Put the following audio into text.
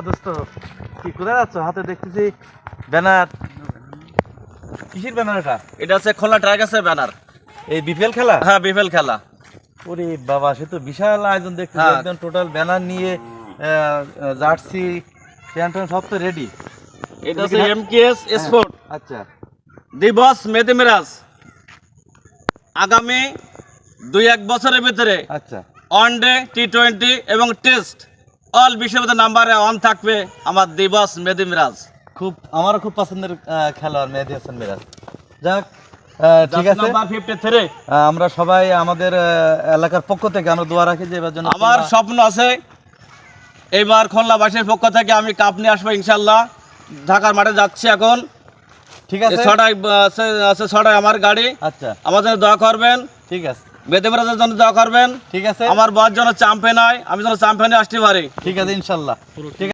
দোস্ত কি কোথায় যাচ্ছ? হাতে দেখতেছি ব্যানার। কিসের ব্যানার এটা? এটা হচ্ছে খুলনা টাইগার্সের ব্যানার। এই বিপিএল খেলা? হ্যাঁ, বিপিএল খেলা। ওরে বাবা, সে তো বিশাল আয়োজন দেখতেছি। হ্যাঁ। একদম টোটাল ব্যানার নিয়ে জার্সি প্যান্ট সব তো রেডি। এটা হচ্ছে এমকেএস স্পোর্ট আচ্ছা দিবস মেহেদী মিরাজ। আগামী 2-1 বছরের ভিতরে আচ্ছা ওয়ানডে, টি20 এবং টেস্ট অল বিশ্ববিদ্যালয় নাম্বারে অন থাকবে আমার দিবস মেহেদী মিরাজ। খুব আমারও খুব পছন্দের খেলোয়াড় মেহেদী হাসান মিরাজ। যাক ঠিক আছে, নাম্বার 53। আমরা সবাই আমাদের এলাকার পক্ষ থেকে আমরা দোয়া রাখি যে এবার জন্য আমার স্বপ্ন আছে এইবার খুলনাবাসীর পক্ষ থেকে আমি কাপ নিয়ে আসবো ইনশাল্লাহ। ঢাকার মাঠে যাচ্ছি এখন। ঠিক আছে। ছটায় আমার গাড়ি। আচ্ছা আমাদের দোয়া করবেন, ঠিক আছে, মেহেদী মিরাজের জন্য দোয়া করবেন। ঠিক আছে, আমার বয়স যেন চ্যাম্পিয়ন হয়, আমি যেন চ্যাম্পিয়নে আসতে পারি। ঠিক আছে ইনশাল্লাহ। ঠিক আছে।